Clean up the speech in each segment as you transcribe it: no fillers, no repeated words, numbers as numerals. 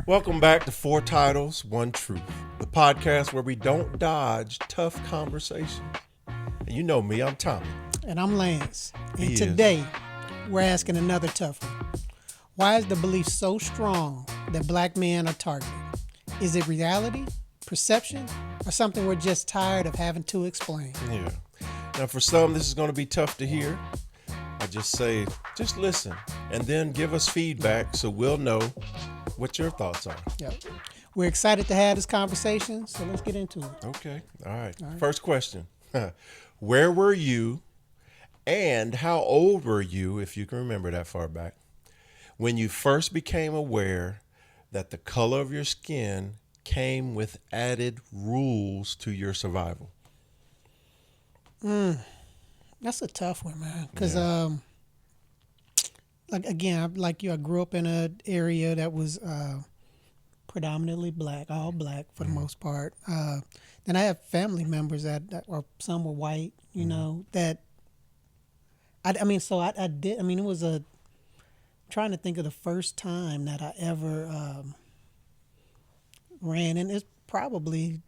Welcome back to Four Titles, One Truth, the podcast where we don't dodge tough conversations. And you know me, I'm Tommy. And I'm Lance. And He today, we're asking another tough one. Why is the belief so strong that black men are targeted? Is it reality, perception, or something we're just tired of having to explain? Yeah. Now, for some, this is going to be tough to hear. I just say, just listen and then give us feedback so we'll know what your thoughts are. Yep. We're excited to have this conversation, so let's get into it. Okay. All right. First question. Where were you and how old were you, if you can remember that far back, when you first became aware that the color of your skin came with added rules to your survival? That's a tough one, man. Because, like you, I grew up in an area that was predominantly black, all black for the most part. Then I have family members that or some were white, you know, that, I did, it was trying to think of the first time that I ever ran, and it's probably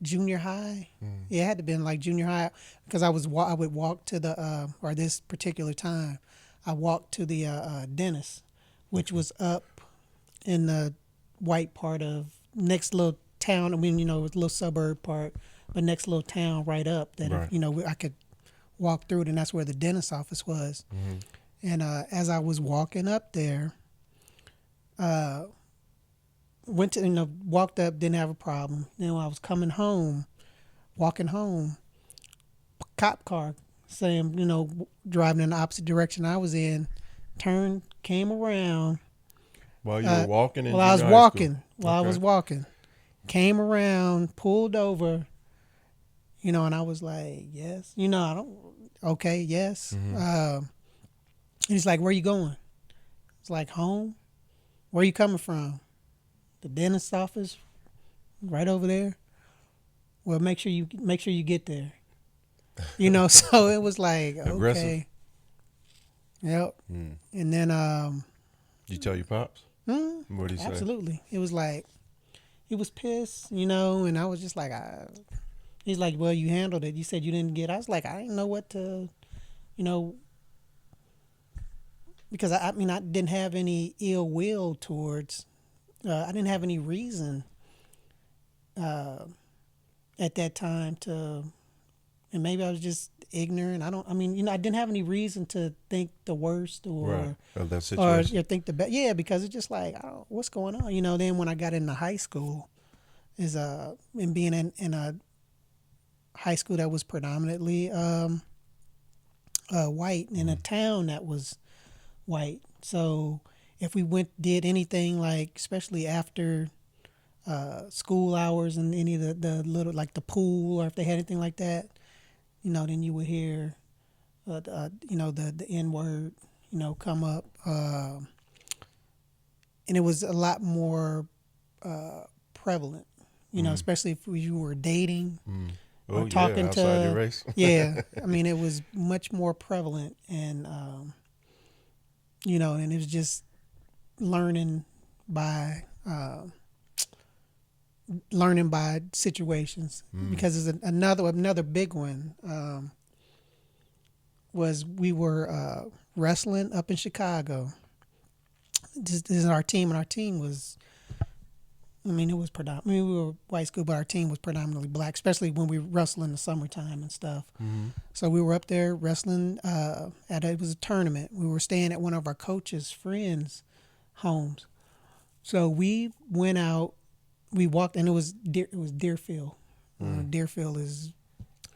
junior high. Yeah, it had to been like junior high because I would walk to the or this particular time I walked to the dentist, which was up in the white part of next little town. It was a little suburb part, but next little town right up that Right. I could walk through it, and that's where the dentist office was. And as I was walking up there, walked up, didn't have a problem. Then when I was walking home, cop car saying, driving in the opposite direction I was in, turned, came around. While you were walking in While I was junior high walking, school? while I was Okay. walking, came around, pulled over, and I was like, yes, okay, yes. And he's like, where you going? It's like, home. Where you coming from? The dentist's office, right over there. Well, make sure you get there. So it was like, Aggressive. okay. Yep. And then Did you tell your pops? What did he say? absolutely. It was like he was pissed, and I was just like, he's like, well, you handled it. You said you didn't get. I was like, I didn't know what to, because I didn't have any ill will towards. I didn't have any reason at that time to, and maybe I was just ignorant. I didn't have any reason to think the worst Right. Of that or situation. think the best. Yeah, because it's just like, oh, what's going on? Then when I got into high school, and being in a high school that was predominantly white in a town that was white. So if we did anything like, especially after school hours and any of the little, like the pool, or if they had anything like that, then you would hear, the N word, come up, and it was a lot more prevalent, especially if you were dating or talking outside your to, race. yeah, it was much more prevalent, and and it was just learning by situations. Because there's another big one was we were wrestling up in Chicago. This is our team, and our team was, it was predominantly, we were white school, but our team was predominantly black, especially when we wrestled in the summertime and stuff. So we were up there wrestling it was a tournament. We were staying at one of our coach's friends' homes. So we went out, we walked, and it was Deerfield. Deerfield is,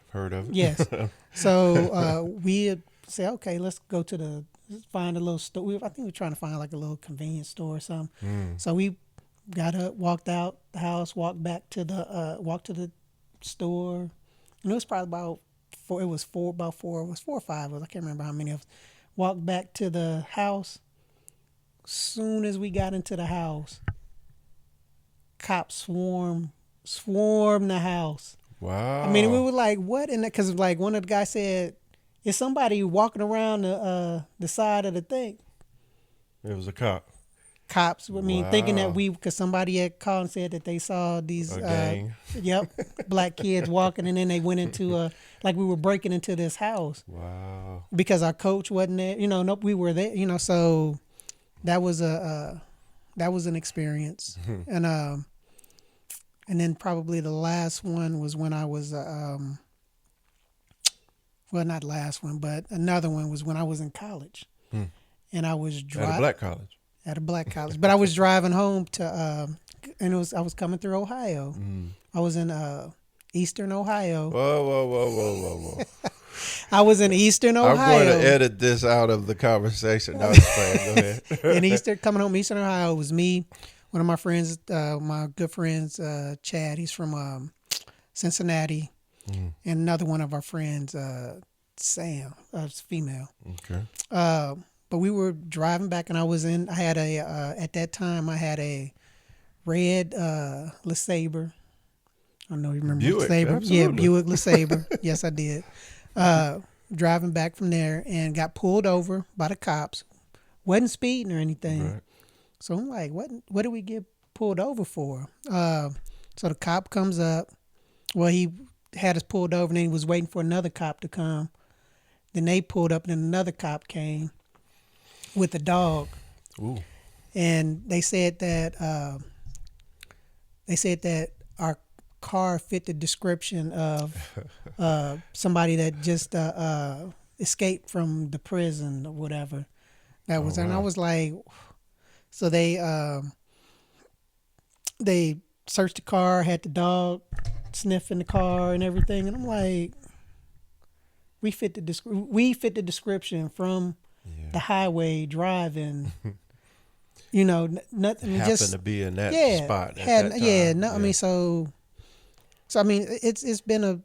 Heard of it? yes. So we say, okay, let's find a little store. I think we were trying to find like a little convenience store or something. So we got up, walked out the house, walked to the store, and it was probably about four. It was four or five of us. I can't remember how many of us. Walked back to the house. Soon as we got into the house, cops swarmed the house. Wow. We were like, what? And because like one of the guys said, is somebody walking around the side of the thing? It was a cop. cops. I mean, thinking that Wow. because somebody had called and said that they saw these, A gang. yep, black kids walking, and then they went into like we were breaking into this house Wow. because our coach wasn't there. Nope, we were there. So that was that was an experience, and then probably the last one was when I was well, not last one, but another one was when I was in college, and I was At a black college. at a black college. But I was driving home to, and I was coming through Ohio. I was in Eastern Ohio. Whoa. I was in Eastern I'm Ohio. going to edit this out of the conversation. No, just playing. Go ahead. Coming home Eastern Ohio, it was me, one of my friends, my good friends, Chad. He's from Cincinnati, and another one of our friends, Sam, female. Okay. But we were driving back, and I had at that time, I had a red LeSabre. I don't know if you remember Buick, LeSabre. absolutely. Yeah, Buick LeSabre. Yes, I did. Driving back from there and got pulled over by the cops. Wasn't speeding or anything. Right. So I'm like, what did we get pulled over for? So the cop comes up. Well, he had us pulled over, and then he was waiting for another cop to come. Then they pulled up, and then another cop came with a dog. Ooh. And they said that our car fit the description of somebody that just escaped from the prison or whatever. That was, and I was like, so they searched the car, had the dog sniffing the car and everything, and I'm like, we fit the description from the highway driving. Nothing. Happened to be in that spot at that time. I mean, so I mean, it's been a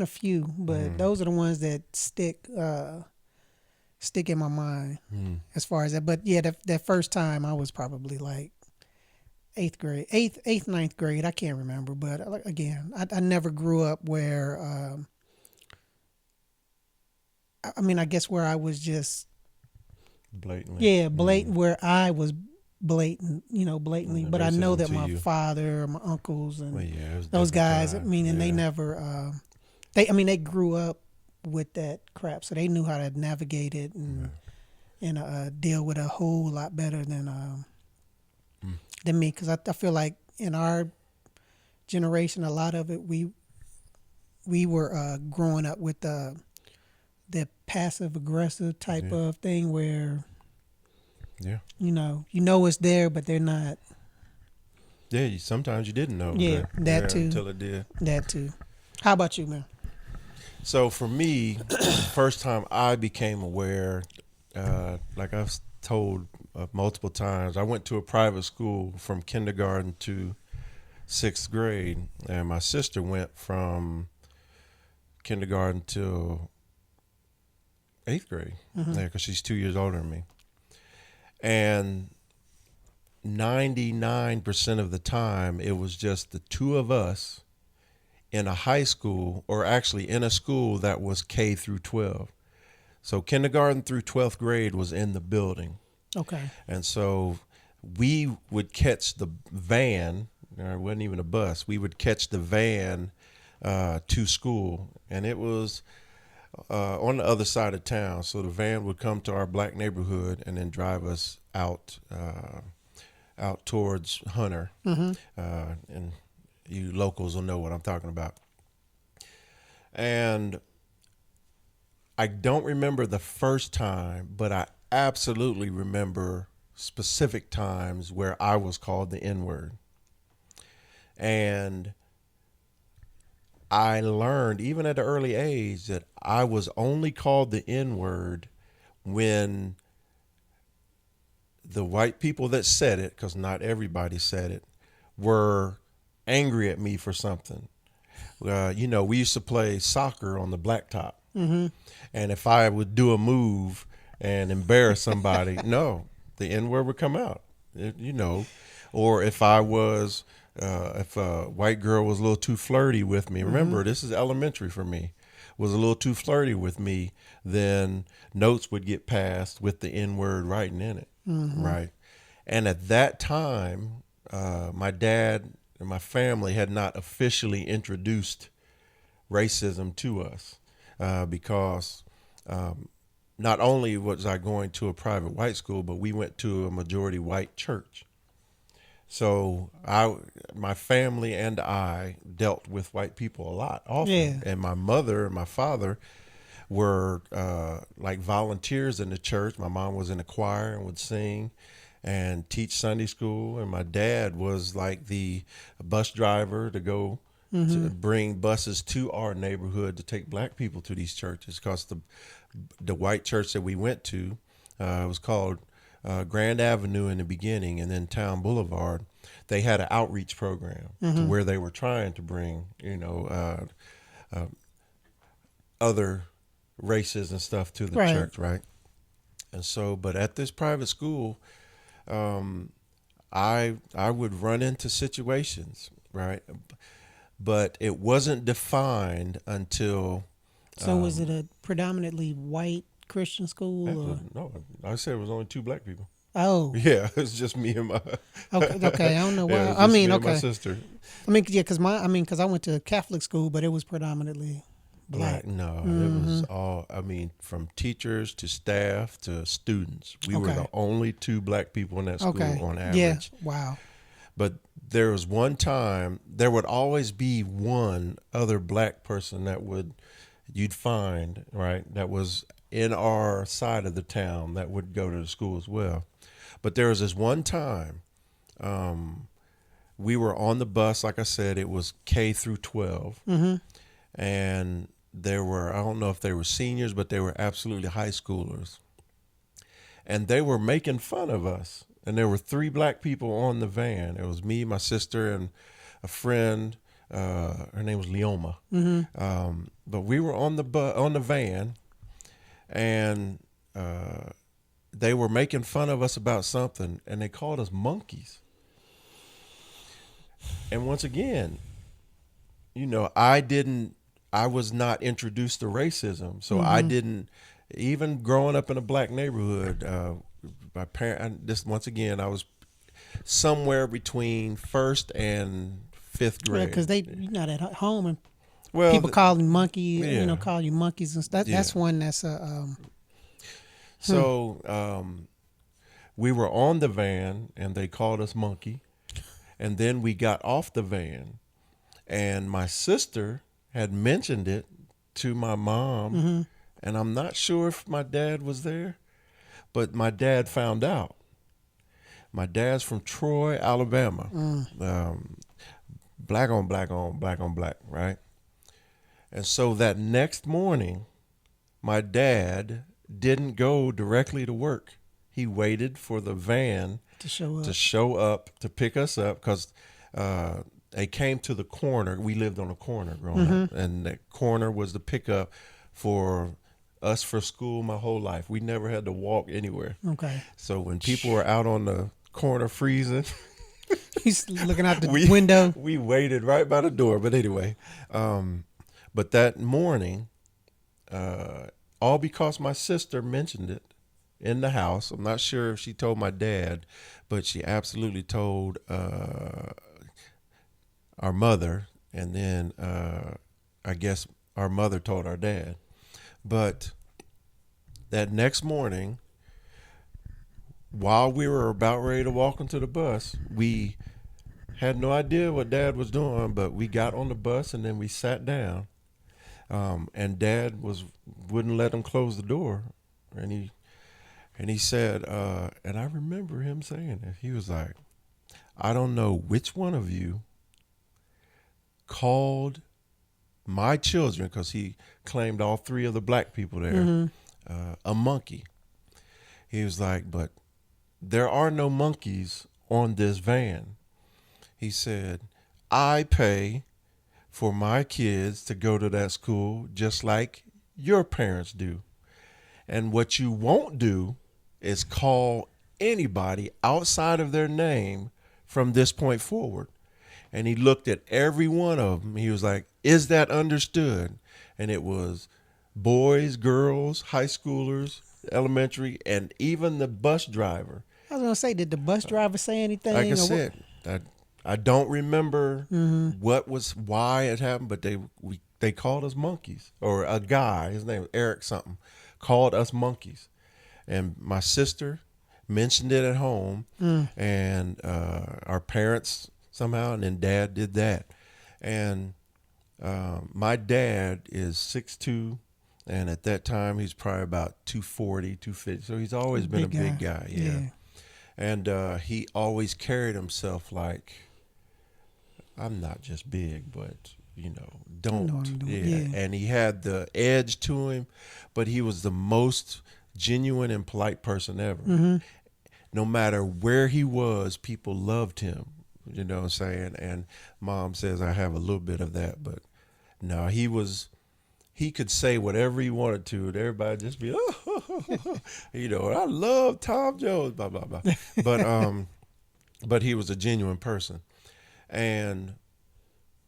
few, but those are the ones that stick in my mind as far as that. But yeah, that first time I was probably like ninth grade. I can't remember, but again, I never grew up where. I mean, I guess where I was just blatantly. Yeah, blatant. Where I was blatantly. But I know that my father, my uncles, and those guys. Time. I mean, and they never. They grew up with that crap, so they knew how to navigate it and deal with it a whole lot better than me. Because I feel like in our generation, a lot of it we were growing up with the passive aggressive type of thing where it's there, but they're not. Yeah, sometimes you didn't know. That too. Until it did. That too. How about you, man? So for me, first time I became aware, like I've told multiple times, I went to a private school from kindergarten to 6th grade, and my sister went from kindergarten to 8th grade, because she's 2 years older than me. And 99% of the time, it was just the two of us in a high school, or actually in a school that was K through 12. So kindergarten through 12th grade was in the building. Okay. And so we would catch the van, it wasn't even a bus, we would catch the van to school, and it was on the other side of town. So the van would come to our black neighborhood and then drive us out towards Hunter. And you locals will know what I'm talking about. And I don't remember the first time, but I absolutely remember specific times where I was called the N-word. And I learned, even at an early age, that I was only called the N-word when the white people that said it, because not everybody said it, were angry at me for something. We used to play soccer on the blacktop. And if I would do a move and embarrass somebody, no, the N-word would come out, or if I was, if a white girl was a little too flirty with me, remember, this is elementary for me, was a little too flirty with me, then notes would get passed with the N-word writing in it. Right. And at that time, my dad and my family had not officially introduced racism to us because not only was I going to a private white school, but we went to a majority white church. So my family and I dealt with white people a lot often. Yeah. And my mother and my father were like volunteers in the church. My mom was in the choir and would sing and teach Sunday school. And my dad was like the bus driver to go to bring buses to our neighborhood to take black people to these churches, because the white church that we went to was called Grand Avenue in the beginning, and then Town Boulevard. They had an outreach program to where they were trying to bring, other races and stuff to the Right. church, right? And so, but at this private school, I would run into situations, right? But it wasn't defined until. So was it a predominantly white Christian school? Or? No, I said it was only 2 black people. Oh, Yeah, it's just me and my. okay. I don't know why. Yeah, I mean, me and okay. my sister. I mean, yeah, because I went to Catholic school, but it was predominantly black. No, it was all. I mean, from teachers to staff to students, we were the only 2 black people in that school on average. Yeah. Wow. But there was one time, there would always be one other black person you'd find, right, that was in our side of the town that would go to the school as well. But there was this one time, we were on the bus, like I said, it was K through 12. And there were, I don't know if they were seniors, but they were absolutely high schoolers. And they were making fun of us. And there were 3 black people on the van. It was me, my sister, and a friend. Her name was Leoma. But we were on the van, and they were making fun of us about something, and they called us monkeys. And once again, I was not introduced to racism, so I didn't. Even growing up in a black neighborhood, my parent. Once again, I was somewhere between 1st and 5th grade. Because you're not at home and Well, people call you monkey, yeah. call you monkeys and stuff. That's one that's So we were on the van, and they called us monkey. And then we got off the van, and my sister had mentioned it to my mom, and I'm not sure if my dad was there, but my dad found out. My dad's from Troy, Alabama. Black on black on black on black, right? And so that next morning, my dad didn't go directly to work. He waited for the van to show up to pick us up, because they came to the corner. We lived on a corner growing up, and that corner was the pickup for us for school my whole life. We never had to walk anywhere. Okay. So when people were out on the corner freezing, he's looking out the window. We waited right by the door. But anyway, but that morning, all because my sister mentioned it in the house. I'm not sure if she told my dad, but she absolutely told our mother, and then I guess our mother told our dad. But that next morning, while we were about ready to walk into the bus, we had no idea what Dad was doing, but we got on the bus and then we sat down, and Dad wouldn't let him close the door, and he said, and I remember him saying it. He was like, "I don't know which one of you called my children," because he claimed all 3 of the black people there, a monkey. He was like, "But there are no monkeys on this van." He said, "I pay for my kids to go to that school just like your parents do. And what you won't do is call anybody outside of their name from this point forward." And he looked at every one of them. He was like, "Is that understood?" And it was boys, girls, high schoolers, elementary, and even the bus driver. I was gonna say, did the bus driver say anything? Like I or said, I don't remember why it happened, but they called us monkeys, or a guy, his name was Eric something, called us monkeys, and my sister mentioned it at home, and our parents somehow, and then Dad did that, and my dad is 6'2", and at that time he's probably about 240, 250, so he's always been a big guy, yeah. And he always carried himself like, I'm not just big, but don't. Yeah. And he had the edge to him, but he was the most genuine and polite person ever. No matter where he was, people loved him. You know what I'm saying? And Mom says I have a little bit of that, but no, he could say whatever he wanted to, and everybody just be, I love Tom Jones, blah blah blah. But he was a genuine person, and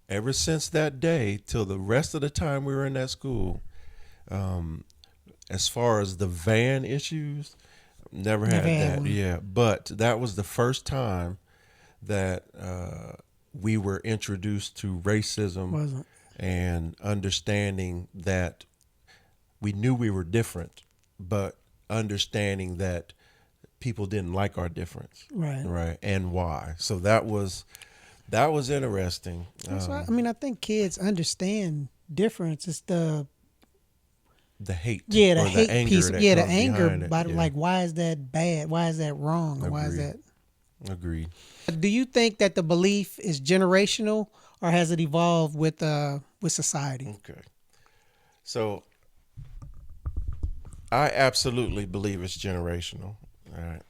ever since that day till the rest of the time we were in that school, as far as the van issues, never had that. One. Yeah, but that was the first time that we were introduced to racism. And understanding that we knew we were different, but understanding that people didn't like our difference, right, and why. So that was interesting. I mean, I think kids understand difference. It's the hate, the hate the anger piece, the anger. But like, why is that bad? Why is that wrong? Agreed. Why is that? Agreed. Do you think that the belief is generational, or has it evolved with society? Okay. So I absolutely believe it's generational, right?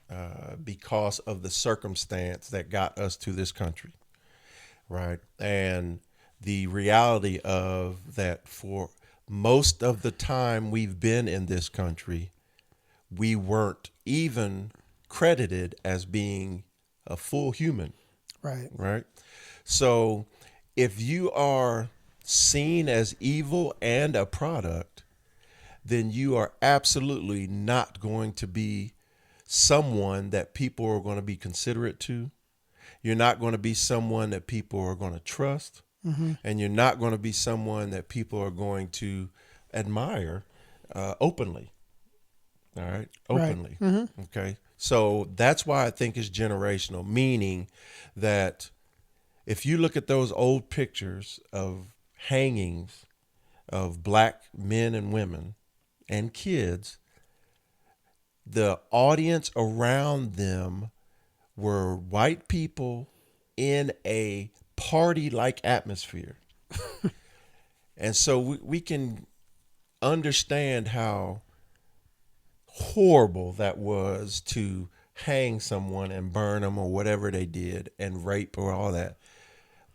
Because of the circumstance that got us to this country, right? And the reality of that, for most of the time we've been in this country, we weren't even credited as being a full human. Right. So if you are seen as evil and a product, then you are absolutely not going to be someone that people are going to be considerate to. You're not going to be someone that people are going to trust. And you're not going to be someone that people are going to admire openly. All right. Openly. Okay. So that's why I think it's generational, meaning that if you look at those old pictures of hangings of black men and women and kids, the audience around them were white people in a party-like atmosphere. And so we can understand how horrible that was to hang someone and burn them or whatever they did, and rape or all that.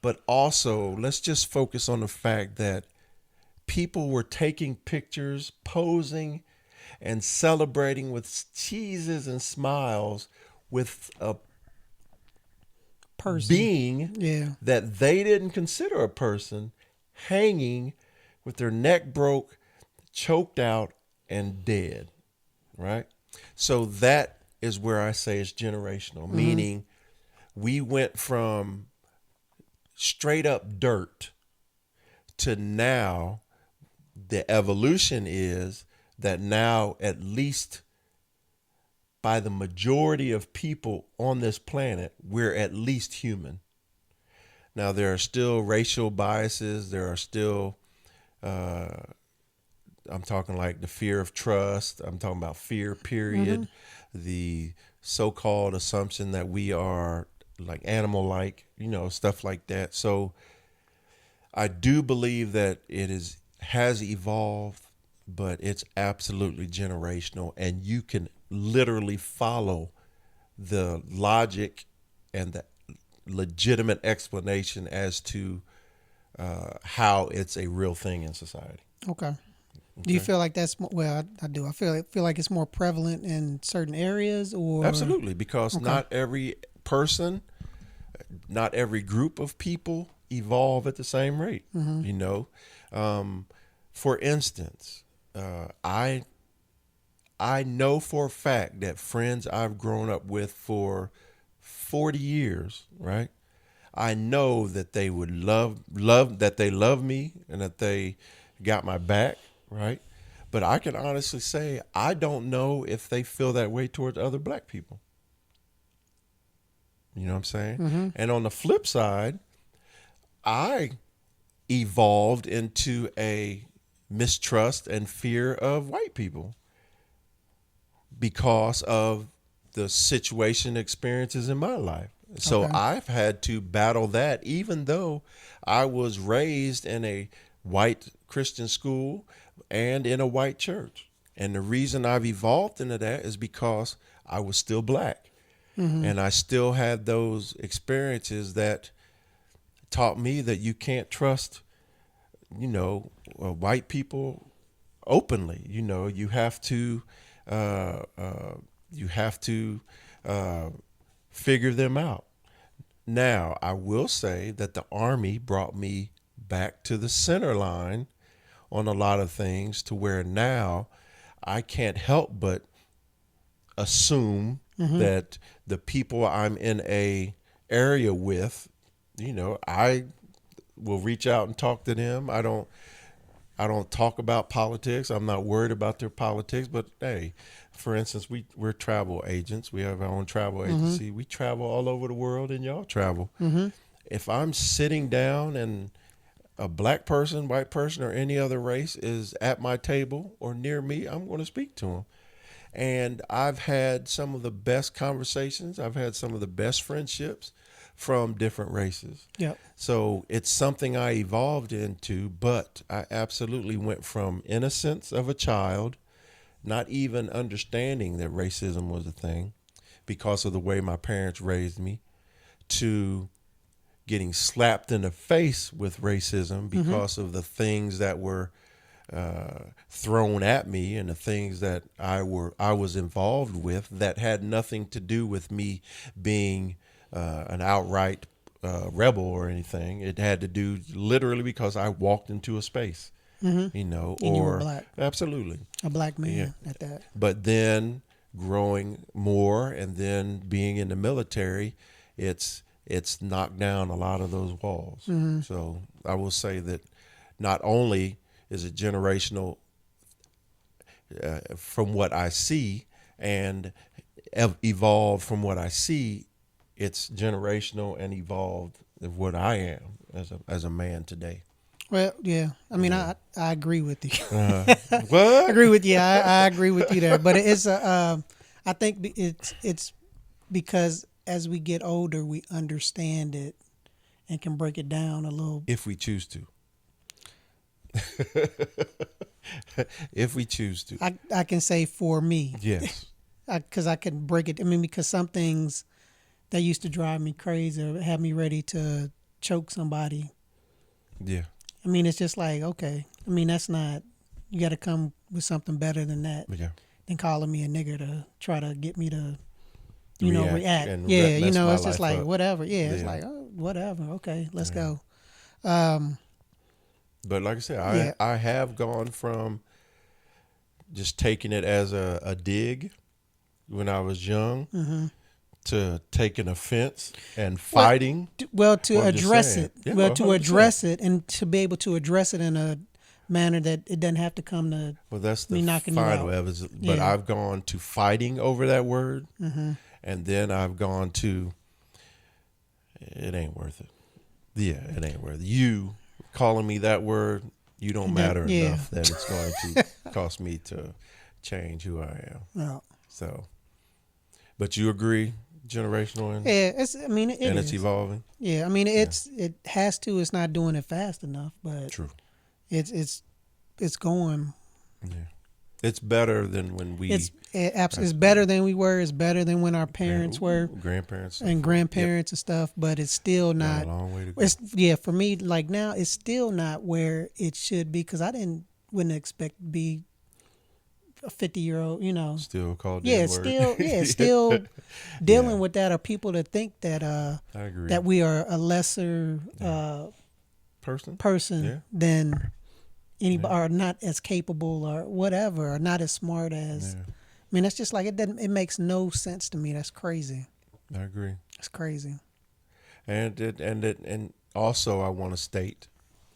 But also, let's just focus on the fact that people were taking pictures, posing, and celebrating with cheeses and smiles with a person, being that they didn't consider a person, hanging with their neck broke, choked out, and dead. Right? So that is where I say it's generational, meaning we went from straight up dirt to now the evolution is that now, at least by the majority of people on this planet, we're at least human. Now, there are still racial biases. There are still, I'm talking like the fear of trust. I'm talking about fear, period. The so-called assumption that we are like animal-like, stuff like that. So I do believe that it has evolved, but it's absolutely generational, and you can literally follow the logic and the legitimate explanation as to how it's a real thing in society. Okay. Do you feel like that's I do. I feel like it's more prevalent in certain areas, or absolutely, because not every person, not every group of people evolve at the same rate. For instance, I know for a fact that friends I've grown up with for 40 years, right? I know that they would that they love me and that they got my back, right? But I can honestly say I don't know if they feel that way towards other black people. You know what I'm saying? Mm-hmm. And on the flip side, I evolved into a mistrust and fear of white people because of the situation experiences in my life. So Okay. I've had to battle that, even though I was raised in a white Christian school and in a white church. And the reason I've evolved into that is because I was still black. Mm-hmm. And I still had those experiences that taught me that you can't trust, white people openly. You have to, you have to figure them out. Now, I will say that the Army brought me back to the center line on a lot of things, to where now I can't help but assume that the people I'm in a area with, I will reach out and talk to them. I don't talk about politics. I'm not worried about their politics. But hey, for instance, we're travel agents. We have our own travel agency. We travel all over the world, and y'all travel. If I'm sitting down and a black person, white person, or any other race is at my table or near me, I'm going to speak to them. And I've had some of the best conversations. I've had some of the best friendships from different races. Yep. So it's something I evolved into, but I absolutely went from innocence of a child, not even understanding that racism was a thing because of the way my parents raised me, to getting slapped in the face with racism because of the things that were thrown at me and the things that I was involved with that had nothing to do with me being an outright rebel or anything. It had to do literally because I walked into a space, And you were black. Absolutely. A black man at that. But then growing more and then being in the military, it's knocked down a lot of those walls. So I will say that not only is it generational from what I see and evolved from what I see, it's generational and evolved of what I am as a man today. Well, yeah. I mean, I agree with you. What? I agree with you. I agree with you there. But it's I think it's because as we get older, we understand it and can break it down a little. If we choose to. If we choose to. I can say for me. Yes. Because I can break it. I mean, because some things that used to drive me crazy or have me ready to choke somebody. Yeah. I mean, it's just like, okay. I mean, that's not, you got to come with something better than that. Yeah. Than calling me a nigger to try to get me to, react. And Yeah, mess my it's just life like, up. whatever. Yeah, Yeah. it's like, oh, whatever. Okay, let's go. But like I said, I have gone from just taking it as a dig when I was young to taking offense and fighting. To address it. Yeah, Well, to 100%. address it and to be able to address it in a manner that it doesn't have to come to That's me the knocking you final out. evidence. But Yeah. I've gone to fighting over that word, and then I've gone to it ain't worth it. Yeah, it ain't worth it. You calling me that word, you don't matter enough that it's going to cost me to change who I am. No. So, but you agree, generational and Yeah, it's it's evolving. Yeah, I mean it has to. It's not doing it fast enough, but True. It's going. Yeah, it's better than when we. It's better than we were. It's better than when our parents were, grandparents and grandparents and stuff. But it's still not. Got a long way to go. It's for me. Like now, it's still not where it should be because wouldn't expect to be a 50-year-old. Still called. Still dealing with that. Or people that think that I agree. that we are a lesser person than anybody, or not as capable or whatever, or not as smart as mean, that's just like it doesn't. It makes no sense to me. That's crazy. I agree. That's crazy. And also I want to state,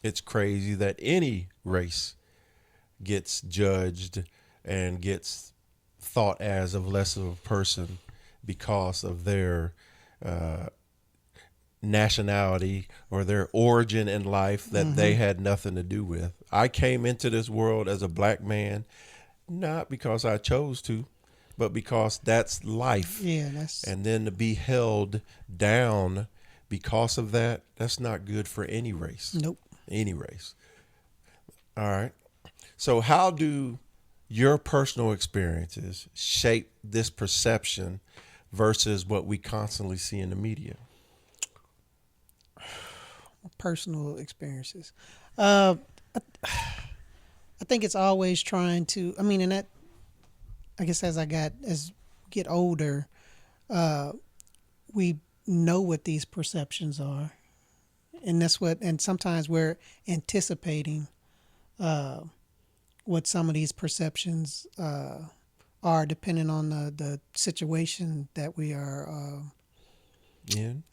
it's crazy that any race gets judged and gets thought as of less of a person because of their uh, nationality or their origin in life that they had nothing to do with. I came into this world as a black man, not because I chose to, but because that's life. Yeah, that's And then to be held down because of that, that's not good for any race. nope. Any race. All right. So how do your personal experiences shape this perception versus what we constantly see in the media? Personal experiences. Uh, I think it's always trying to. I mean, and that. I guess as get older, we know what these perceptions are, and that's what. And sometimes we're anticipating what some of these perceptions are, depending on the situation that we are.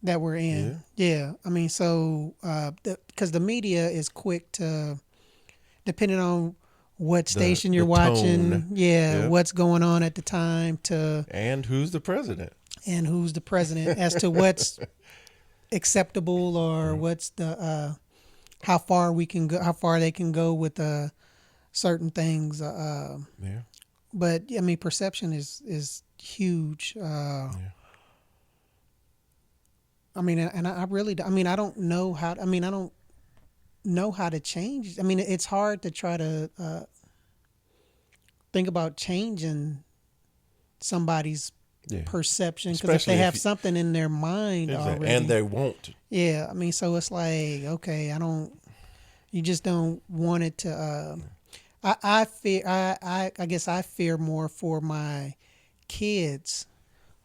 That we're in. Yeah. I mean, so because the media is quick to, depending on what station you're watching, tone. What's going on at the time, and who's the president, as to what's acceptable or what's the how far they can go with certain things. But I mean, perception is huge. I mean, and I really, I mean, I don't know how. I mean, I don't know how to change. I mean, it's hard to try to think about changing somebody's perception, because if they have something in their mind already, and they won't. Yeah, I mean, so it's like, okay, you just don't want it to. I fear. I guess I fear more for my kids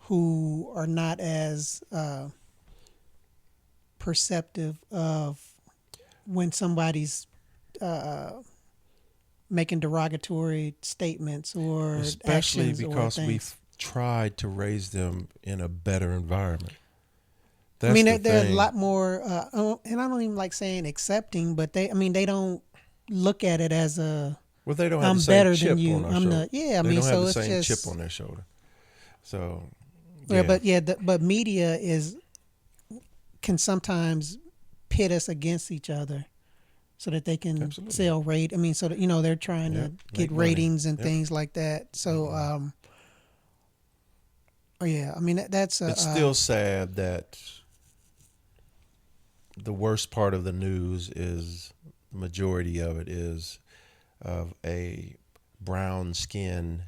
who are not as perceptive of when somebody's making derogatory statements or especially actions because or we've tried to raise them in a better environment. I mean, they're a lot more, and I don't even like saying accepting, but they don't look at it as a. Well, they don't have I'm the same better chip than you. on their I'm shoulder. the yeah. I They mean, don't so have the it's same just chip on their shoulder. So but media can sometimes pit us against each other, so that they can sell rate. I mean, so that they're trying to get ratings and things like that. So, I mean that's it's still sad that the worst part of the news is the majority of it is of a brown skin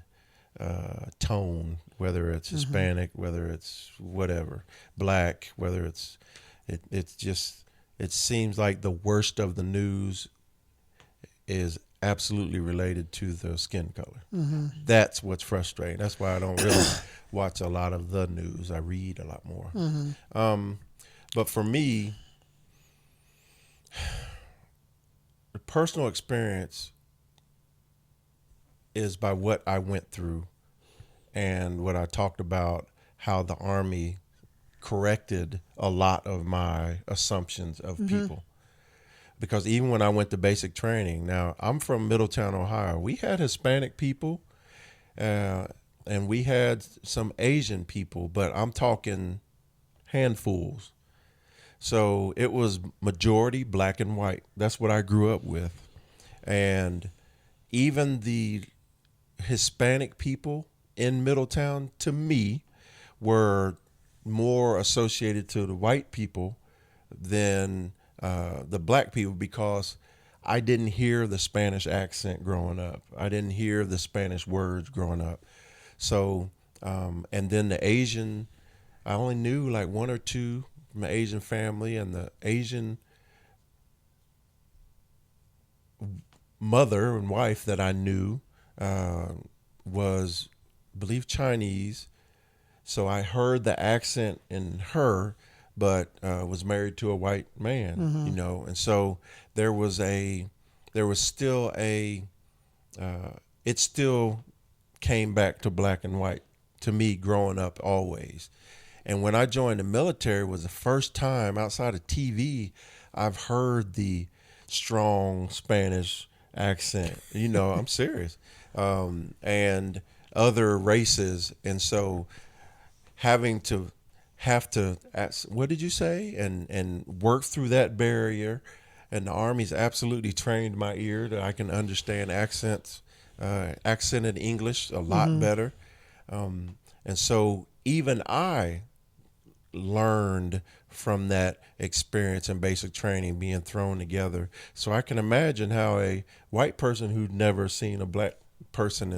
tone, whether it's Hispanic, whether it's whatever, black, whether it's it seems like the worst of the news is absolutely related to the skin color. That's what's frustrating. That's why I don't really watch a lot of the news. I read a lot more. But for me, the personal experience is by what I went through and what I talked about, how the Army corrected a lot of my assumptions of people. Because even when I went to basic training, now I'm from Middletown, Ohio. We had Hispanic people and we had some Asian people, but I'm talking handfuls. So it was majority black and white. That's what I grew up with. And even the Hispanic people in Middletown, to me, were more associated to the white people than the black people, because I didn't hear the Spanish accent growing up. I didn't hear the Spanish words growing up. So, and then the Asian, I only knew like one or two from an Asian family, and the Asian mother and wife that I knew was, I believe, Chinese. So I heard the accent in her, but was married to a white man, and so there was still a, it still came back to black and white to me growing up always. And when I joined the military was the first time outside of TV I've heard the strong Spanish accent. I'm serious. And other races. And so have to what did you say? And work through that barrier. And the Army's absolutely trained my ear that I can understand accented English a lot better. And so even I learned from that experience and basic training being thrown together. So I can imagine how a white person who'd never seen a black person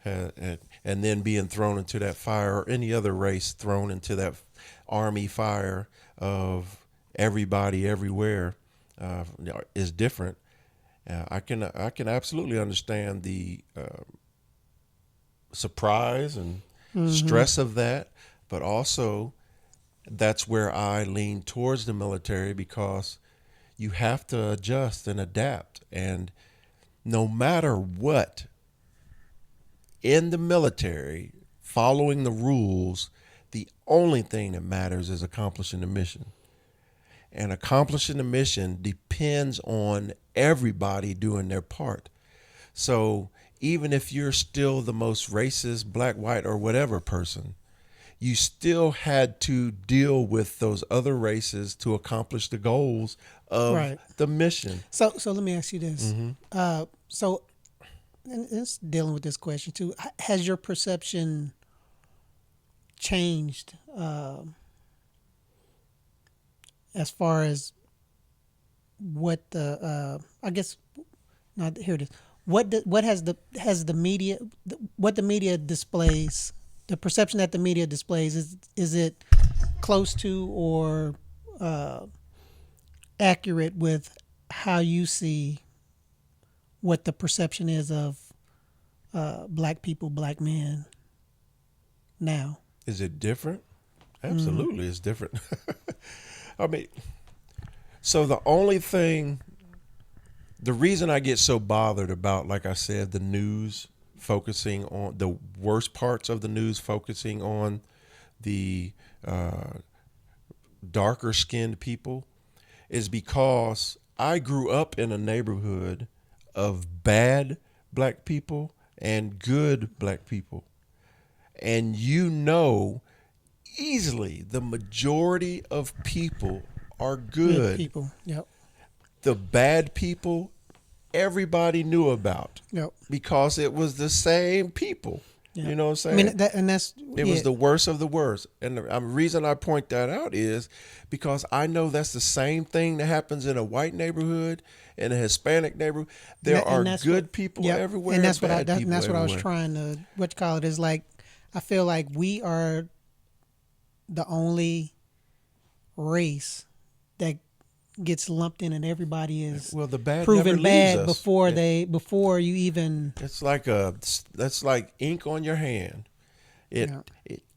and then being thrown into that fire, or any other race thrown into that Army fire of everybody everywhere, is different. I can absolutely understand the surprise and stress of that, but also that's where I lean towards the military, because you have to adjust and adapt. And no matter what, in the military, following the rules, the only thing that matters is accomplishing the mission. And accomplishing the mission depends on everybody doing their part. So even if you're still the most racist, black, white, or whatever person, you still had to deal with those other races to accomplish the goals of the mission. So let me ask you this. So, and it's dealing with this question too. Has your perception changed as far as what the I guess not here it is. What has the media, what the media displays, the perception that the media displays, is it close to or accurate with how you see what the perception is of black people, black men now? Is it different? Absolutely, it's different. I mean, so the reason I get so bothered about, like I said, the news focusing on the worst parts of the news, focusing on the darker skinned people, is because I grew up in a neighborhood of bad black people and good black people. And easily the majority of people are good people. Yep. The bad people, everybody knew about. Yep. Because it was the same people. Yep. You know what I'm saying? I mean, it was the worst of the worst. And the reason I point that out is because I know that's the same thing that happens in a white neighborhood, in a Hispanic neighborhood. There are good people everywhere. And that's what I was trying to, is like, I feel like we are the only race that gets lumped in, and everybody is the bad proven bad before you even. It's like that's like ink on your hand.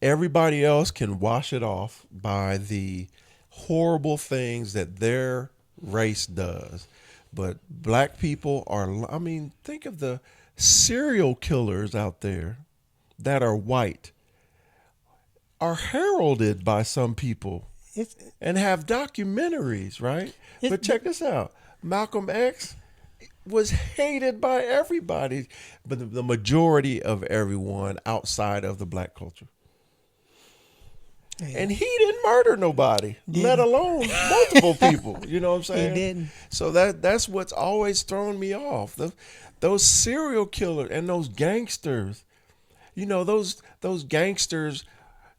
Everybody else can wash it off by the horrible things that their race does, but black people are. I mean, think of the serial killers out there that are white, are heralded by some people and have documentaries, right? But check this out. Malcolm X was hated by everybody, but the majority of everyone outside of the black culture. Yeah. And he didn't murder nobody, let alone multiple people. You know what I'm saying? He didn't. So that's what's always thrown me off. Those serial killers and those gangsters. You know, those gangsters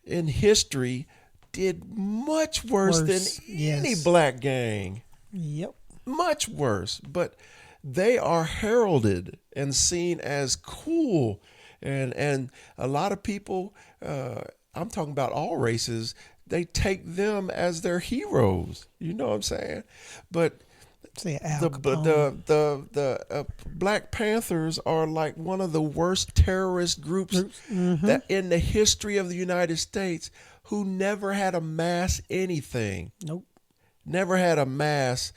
in history did much worse than any black gang. Yep. Much worse. But they are heralded and seen as cool. And a lot of people, I'm talking about all races, they take them as their heroes. You know what I'm saying? But the Black Panthers are like one of the worst terrorist groups that in the history of the United States, who never had a mass anything. Nope. Never had a mass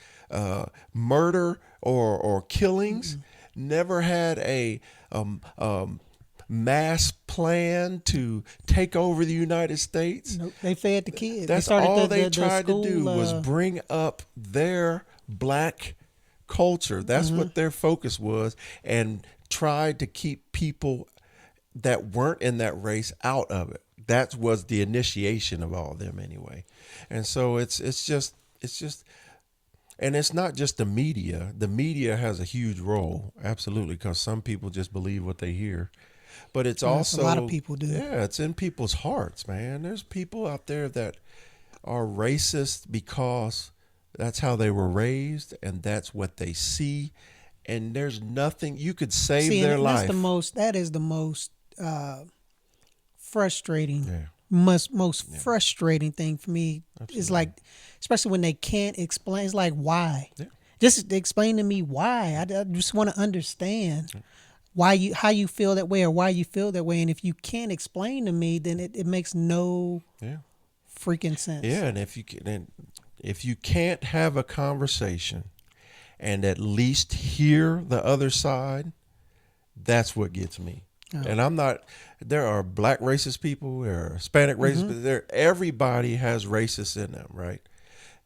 murder or killings. Never had a mass plan to take over the United States. Nope. They fed the kids. That's all they tried to do was bring up their black culture. That's what their focus was, and tried to keep people that weren't in that race out of it. That was the initiation of all of them anyway. And so it's just, and it's not just the media. The media has a huge role, absolutely, because some people just believe what they hear. But it's also, a lot of people do. Yeah, it's in people's hearts, man. There's people out there that are racist because that's how they were raised and that's what they see. And there's nothing you could save their life. That is the most frustrating. Yeah. Most frustrating thing for me. Absolutely. Is like, especially when they can't explain. It's like, why? Yeah. Just explain to me why. I just want to understand how you feel that way or why you feel that way. And if you can't explain to me, then it makes no freaking sense. Yeah, and if you can't have a conversation and at least hear the other side, that's what gets me. Oh. And there are black racist people, there are Hispanic racist, but everybody has racists in them, right?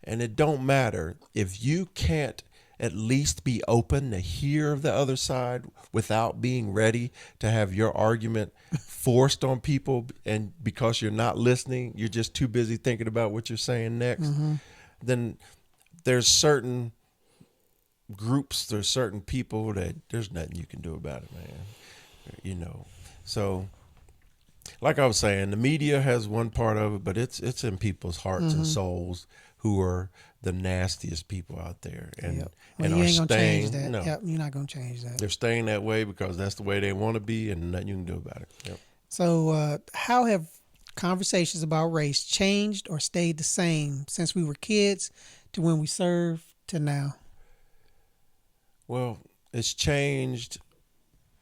And it don't matter if you can't at least be open to hear the other side without being ready to have your argument forced on people, and because you're not listening, you're just too busy thinking about what you're saying next, then there's certain groups, there's certain people that there's nothing you can do about it, man. You know, so like I was saying, the media has one part of it, but it's in people's hearts and souls who are the nastiest people out there, and and are ain't gonna staying. Change that. No, yep, you're not gonna change that. They're staying that way because that's the way they want to be, and nothing you can do about it. Yep. So, how have conversations about race changed or stayed the same since we were kids to when we served to now? Well, it's changed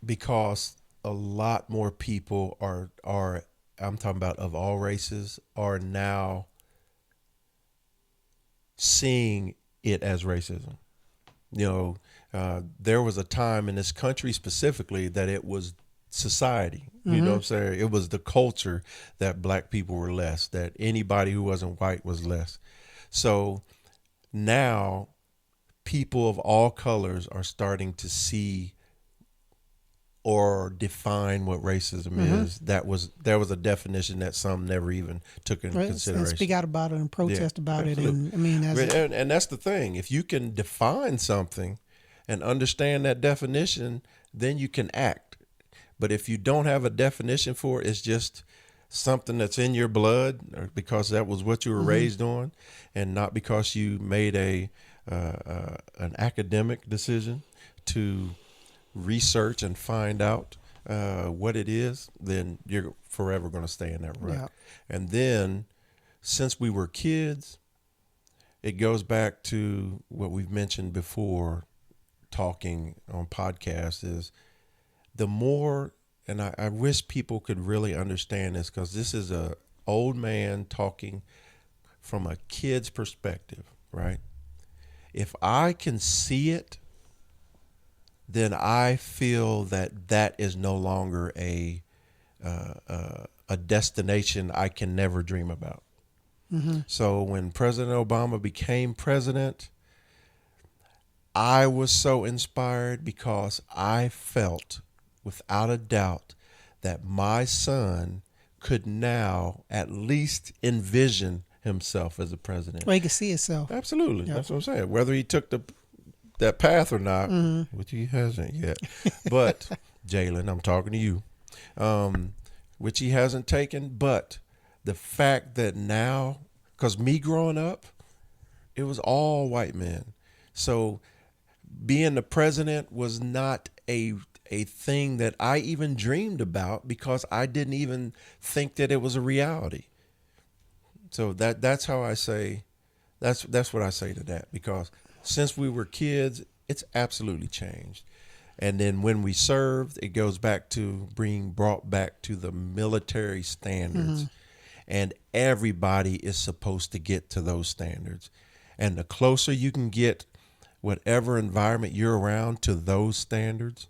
because a lot more people are I'm talking about of all races are now seeing it as racism. You know, there was a time in this country specifically that it was society. You know what I'm saying? It was the culture that black people were less, that anybody who wasn't white was less. So now people of all colors are starting to see or define what racism is. There was a definition that some never even took into consideration. And speak out about it and protest about absolutely. it. And I mean, and that's the thing. If you can define something and understand that definition, then you can act. But if you don't have a definition for it, it's just something that's in your blood, or because that was what you were raised on, and not because you made an academic decision to research and find out what it is, then you're forever going to stay in that rut. Yeah. And then since we were kids, it goes back to what we've mentioned before talking on podcasts, is the more, and I wish people could really understand this, because this is a old man talking from a kid's perspective, right? If I can see it, then I feel that is no longer a destination I can never dream about. So when President Obama became president, I was so inspired because I felt without a doubt that my son could now at least envision himself as a president. Well, he could see himself. Absolutely. Yep. That's what I'm saying. Whether he took that path or not, which he hasn't yet. But Jalen, I'm talking to you, which he hasn't taken. But the fact that now, because me growing up, it was all white men. So being the president was not a thing that I even dreamed about, because I didn't even think that it was a reality. So that's how I say, that's what I say to that, because since we were kids, it's absolutely changed. And then when we served, it goes back to being brought back to the military standards. And everybody is supposed to get to those standards. And the closer you can get whatever environment you're around to those standards,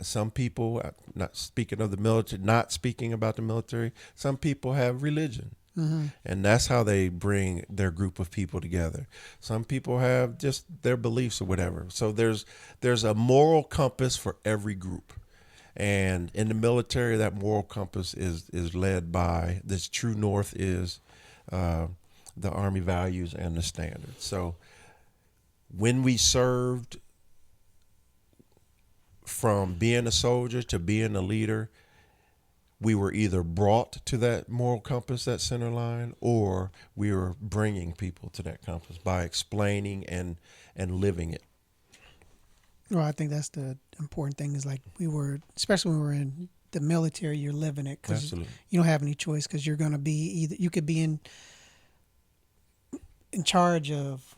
Some people, not speaking of the military, not speaking about the military, some people have religion. And that's how they bring their group of people together. Some people have just their beliefs or whatever. So there's a moral compass for every group. And in the military, that moral compass is led by this true north is the Army values and the standards. So when we served, from being a soldier to being a leader, we were either brought to that moral compass, that center line, or we were bringing people to that compass by explaining and living it. Well, I think that's the important thing is like we were, especially when we were in the military, you're living it because you don't have any choice because you're going to be either, you could be in charge of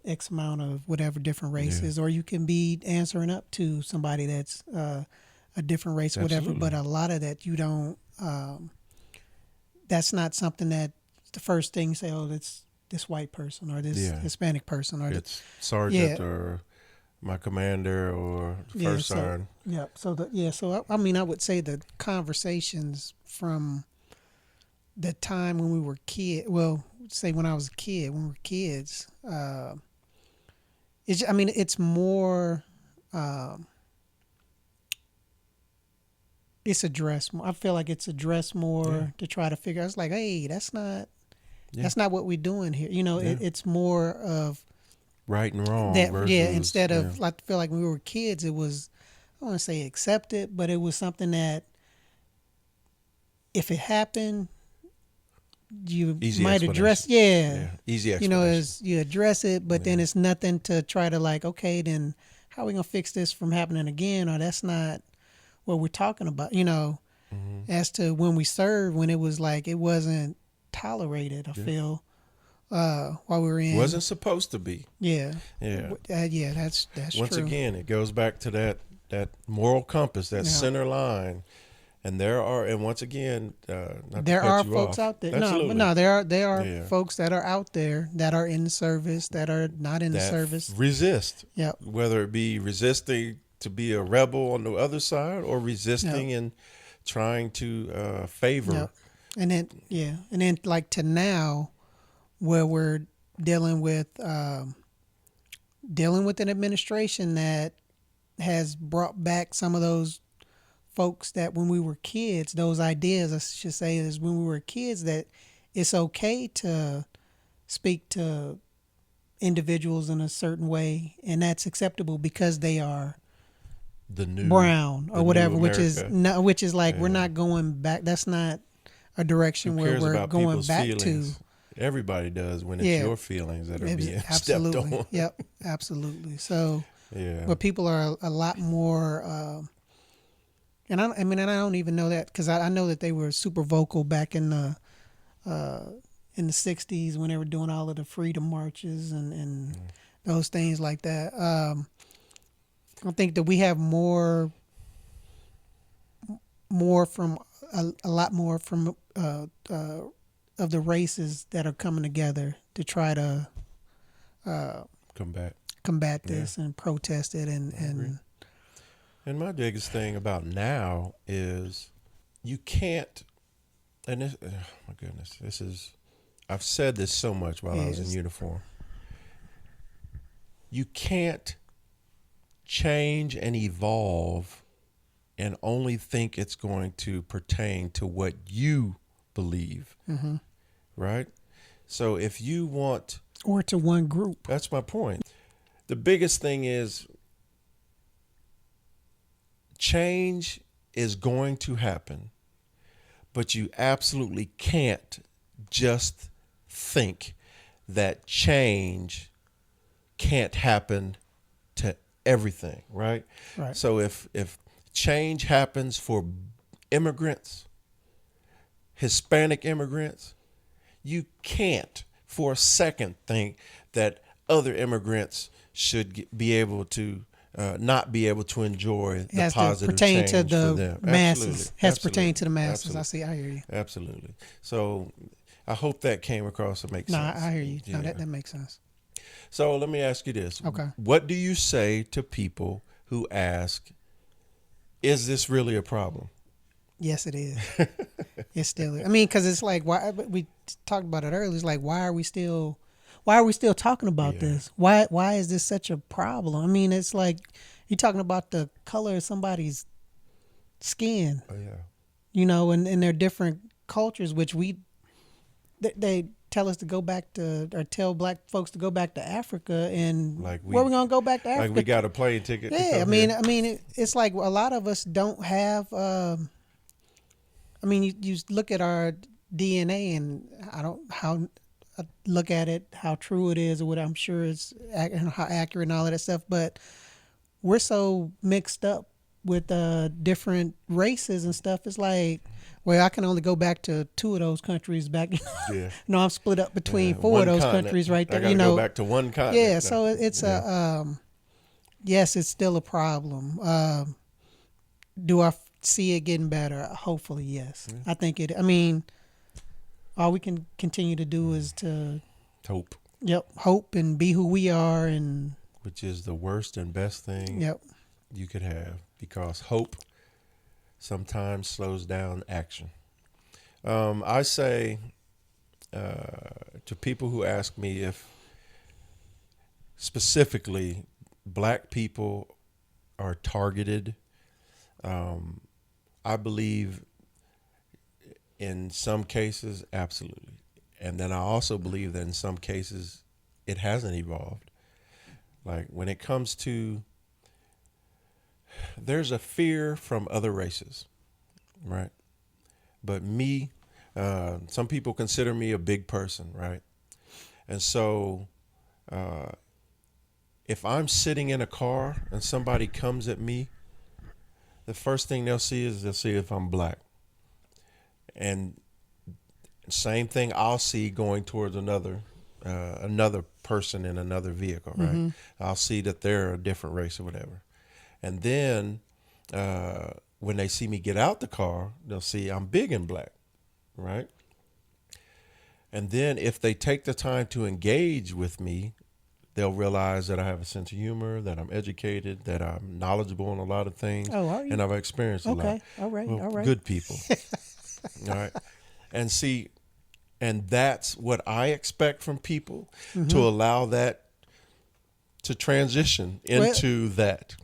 X amount of whatever different races, or you can be answering up to somebody that's a different race, whatever. But a lot of that you don't. That's not something that the first thing you say, oh, that's this white person or this Hispanic person or it's sergeant or my commander or first sergeant. So I mean, I would say the conversations from the time when we were kids. Well, say when I was a kid, when we were kids. It's more. It's addressed more. I feel like it's addressed more to try to figure out. It's like, hey, that's not what we're doing here. You know, it's more of right and wrong. That, versus, instead of like, I feel like when we were kids, it was, I don't want to say accepted, but it was something that if it happened, you might address. Easy explanation. You know, as you address it, but then it's nothing to try to like, okay, then how are we gonna fix this from happening again? Or that's not what we're talking about, you know, as to when we served, when it was like it wasn't tolerated, I feel, while we were in. Wasn't supposed to be. That's Once true. again, it goes back to that moral compass, that center line. And once again, there are folks out there. Absolutely. There are folks that are out there that are in the service, that are not in the service. Resist. Yep. Whether it be resisting to be a rebel on the other side or resisting and trying to favor. Yep. And then like to now where we're dealing with an administration that has brought back some of those folks that when we were kids, those ideas, I should say, is when we were kids, that it's okay to speak to individuals in a certain way, and that's acceptable because they are the new brown or whatever, which is like we're not going back. That's not a direction where we're going back feelings? To. Everybody does when it's your feelings that are being stepped on. Yep, absolutely. So, but people are a lot more. And I don't even know that because I know that they were super vocal back in the 60s when they were doing all of the freedom marches and those things like that. I think that we have more from a lot more from of the races that are coming together to try to combat this and protest it And my biggest thing about now is you can't, and this, oh my goodness, I've said this so much while I was in uniform. You can't change and evolve and only think it's going to pertain to what you believe, right? So if you want... Or to one group. That's my point. The biggest thing is change is going to happen, but you absolutely can't just think that change can't happen to everything, right? Right. So if change happens for immigrants, Hispanic immigrants, you can't for a second think that other immigrants should be able to not be able to enjoy the positive change for them. Masses. Has to pertain to the Absolutely. masses. I see. I hear you. Absolutely. So I hope that came across and makes sense. No, I hear you. Yeah. No, that makes sense. So let me ask you this. Okay. What do you say to people who ask, Is this really a problem? Yes, it is. It still is. I mean, because it's like why we talked about it earlier. It's like why are we still talking about Yeah. this? Why is this such a problem? I mean, it's like you're talking about the color of somebody's skin, Oh yeah. and their different cultures, which they tell us to go back to, or tell black folks to go back to Africa, and Like where we gonna go back to Africa? like we got a plane ticket to Yeah, come here. it's like a lot of us don't have. I mean, you look at our DNA, and I look at it, how true it is, or what I'm sure is, and how accurate and all of that stuff. But we're so mixed up with different races and stuff. It's like, well, I can only go back to two of those countries back. Yeah. No, I'm split up between four One of those continent. countries right there. I gotta go back to one continent. Yeah. No. So it's Yeah. yes, it's still a problem. Do I see it getting better? Hopefully, yes. Yeah. I think it. I mean, all we can continue to do is to Hope, hope and be who we are, and which is the worst and best thing you could have, because hope sometimes slows down action. I say to people who ask me if specifically black people are targeted, I believe in some cases, absolutely. And then I also believe that in some cases it hasn't evolved. Like when it comes to, there's a fear from other races, right? But me, some people consider me a big person, right? And so if I'm sitting in a car and somebody comes at me, the first thing they'll see if I'm black. And same thing I'll see going towards another person in another vehicle, right? Mm-hmm. I'll see that they're a different race or whatever. And then when they see me get out the car, they'll see I'm big and black, right? And then if they take the time to engage with me, they'll realize that I have a sense of humor, that I'm educated, that I'm knowledgeable on a lot of things. Oh, are you? And I've experienced a lot. Okay. All right. Well, All right. good people. All right. And see, and that's what I expect from people, to allow that to transition into that.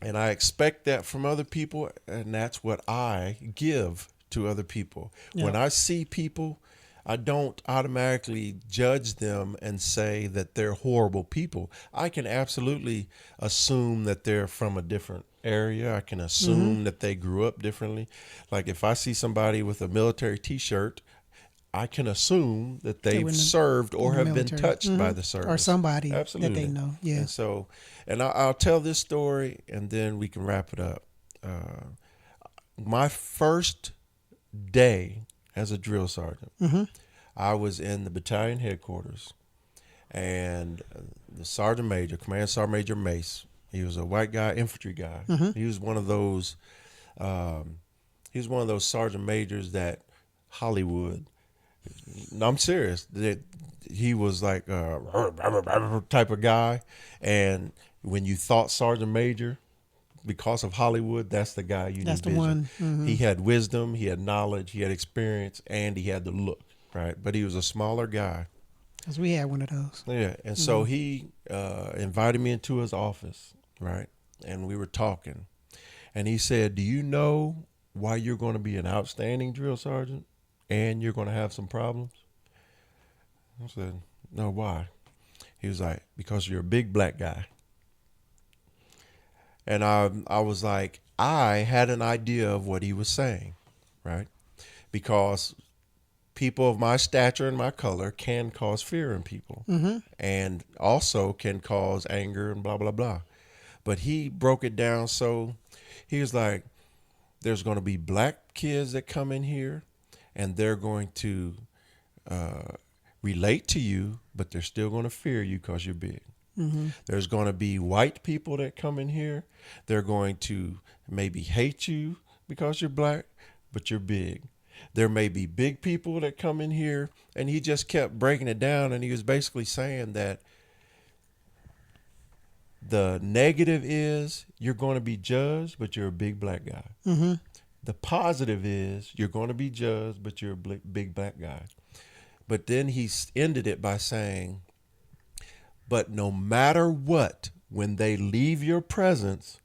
And I expect that from other people, and that's what I give to other people. Yeah. When I see people, I don't automatically judge them and say that they're horrible people. I can absolutely assume that they're from a different area. I can assume that they grew up differently. Like if I see somebody with a military T-shirt, I can assume that they've served or have been touched by the service. Or somebody Absolutely. that they know. Yeah. And so, and I'll tell this story and then we can wrap it up. My first day as a drill sergeant, I was in the battalion headquarters, and the sergeant major, Command Sergeant Major Mace, he was a white guy, infantry guy. He was one of those. He was one of those sergeant majors that Hollywood. No, I'm serious. That he was like a type of guy, and when you thought sergeant major, because of Hollywood, that's the guy you That's the envisioned. one. He had wisdom, he had knowledge, he had experience, and he had the look, right? But he was a smaller guy. Because we had one of those. Yeah, and so he invited me into his office, right? And we were talking, and he said, "Do you know why you're going to be an outstanding drill sergeant, and you're going to have some problems?" I said, "No, why?" He was like, "Because you're a big black guy." And I was like, I had an idea of what he was saying, right? Because people of my stature and my color can cause fear in people, and also can cause anger and blah, blah, blah. But he broke it down. So he was like, there's going to be black kids that come in here, and they're going to relate to you, but they're still going to fear you because you're big. There's going to be white people that come in here. They're going to maybe hate you because you're black, but you're big. There may be big people that come in here, and he just kept breaking it down, and he was basically saying that The negative is you're going to be judged, but you're a big black guy. Mm-hmm. The positive is you're going to be judged, but you're a big black guy. But then he ended it by saying, but no matter what, when they leave your presence,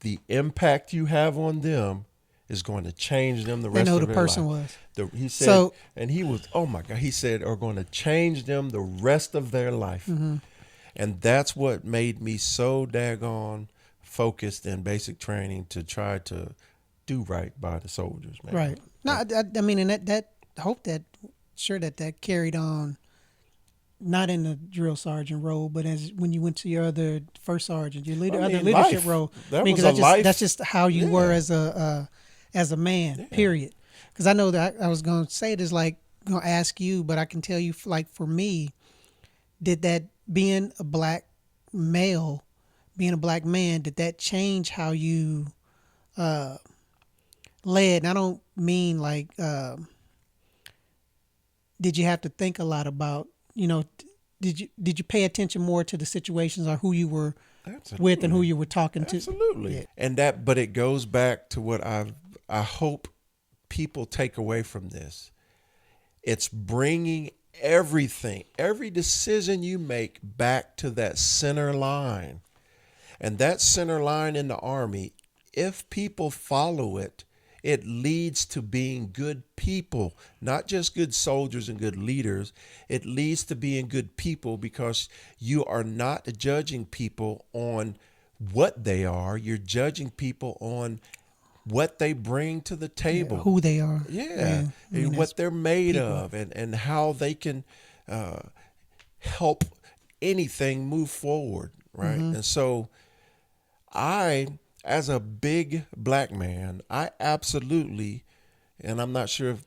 the impact you have on them is going to change them the They rest know of the their person life. was. He said, So, and he was, oh my God, he said, are going to change them the rest of their life. mm-hmm. And that's what made me so daggone focused in basic training to try to do right by the soldiers, man. Right. No, I mean, and that hope that, sure that carried on, not in the drill sergeant role, but as when you went to your other first sergeant, your other leadership life. role. That I mean, was because a life. that's just how you were Yeah. as a man. Yeah. Period. Because I know that I was going to say it is like going to ask you, but I can tell you, like for me, did that being a black male, being a black man, did that change how you led? And I don't mean like did you have to think a lot about, did you pay attention more to the situations or who you were with and who you were talking to? Absolutely. Yeah. But it goes back to what I hope people take away from this. It's bringing everything, every decision you make back to that center line. And that center line in the Army, if people follow it, it leads to being good people, not just good soldiers and good leaders. It leads to being good people because you are not judging people on what they are. You're judging people on what they bring to the table. Yeah, who they are. Yeah. And what they're made people. of and how they can help anything move forward, right? Mm-hmm. And so as a big black man, I absolutely, and I'm not sure if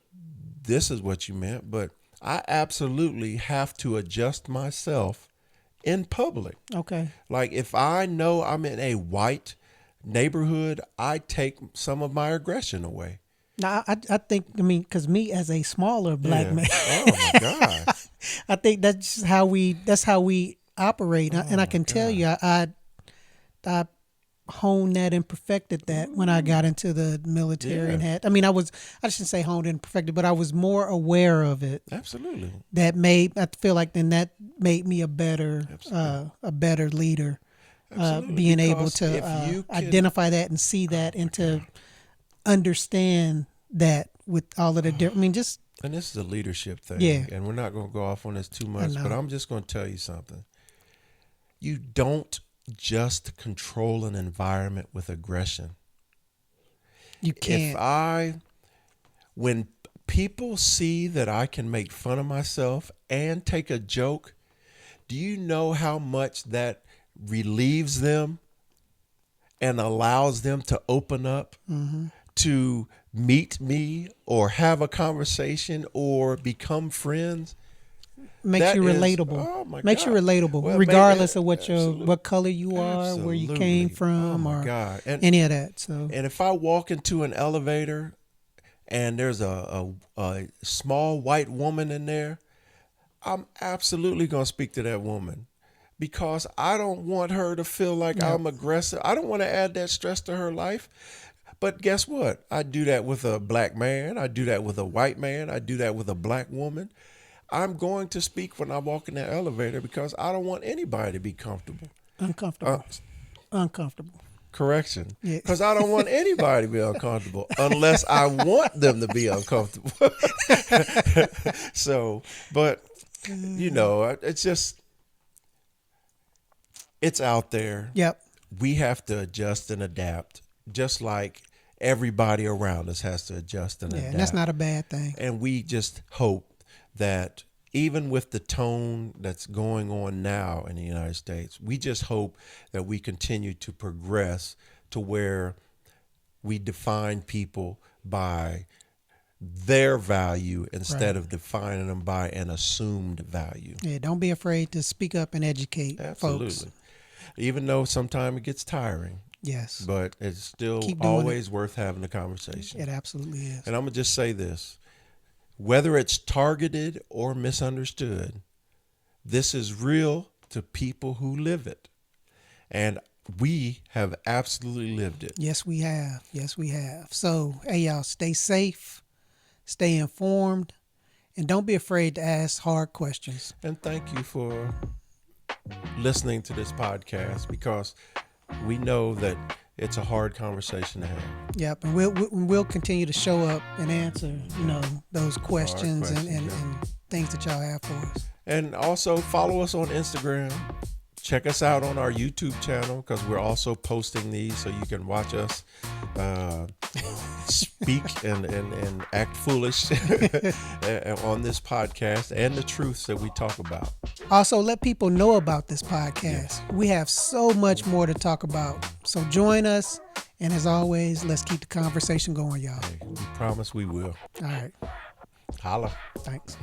this is what you meant, but I absolutely have to adjust myself in public. Okay. Like if I know I'm in a white neighborhood, I take some of my aggression away. Now, I think, because me as a smaller black man, oh my God, I think that's how we operate, and I can tell you, I honed that and perfected that when I got into the military and had. I shouldn't say honed and perfected, but I was more aware of it. Absolutely. I feel like then that made me a better leader. Being Because able to identify that and see that and to understand that with all of the different, and this is a leadership thing. Yeah. And we're not going to go off on this too much, but I'm just going to tell you something. You don't just control an environment with aggression. You can't. When people see that I can make fun of myself and take a joke, do you know how much that relieves them and allows them to open up to meet me or have a conversation or become friends? Makes you relatable. Makes you relatable, regardless of what color you are, where you came from, any of that. So, and if I walk into an elevator and there's a small white woman in there, I'm absolutely gonna speak to that woman because I don't want her to feel like I'm aggressive. I don't want to add that stress to her life. But guess what? I do that with a black man. I do that with a white man. I do that with a black woman. I'm going to speak when I walk in that elevator because I don't want anybody to be comfortable. Uncomfortable. Correction. Yeah. Because I don't want anybody to be uncomfortable unless I want them to be uncomfortable. So, but, it's just, it's out there. Yep. We have to adjust and adapt, just like everybody around us has to adjust and adapt. And that's not a bad thing. And we just hope that even with the tone that's going on now in the United States, we just hope that we continue to progress to where we define people by their value instead of defining them by an assumed value. Yeah, don't be afraid to speak up and educate folks. Even though sometimes it gets tiring. Yes. But it's still always worth having the conversation. It absolutely is. And I'm going to just say this. Whether it's targeted or misunderstood, this is real to people who live it. And we have absolutely lived it. Yes, we have. Yes, we have. So, hey, y'all, stay safe, stay informed, and don't be afraid to ask hard questions. And thank you for listening to this podcast, because we know that it's a hard conversation to have. Yep, and we'll continue to show up and answer, those questions and things that y'all have for us. And also follow us on Instagram. Check us out on our YouTube channel, because we're also posting these so you can watch us speak and act foolish on this podcast, and the truths that we talk about. Also, let people know about this podcast. Yes. We have so much more to talk about. So join us. And as always, let's keep the conversation going, y'all. Hey, we promise we will. All right. Holla. Thanks.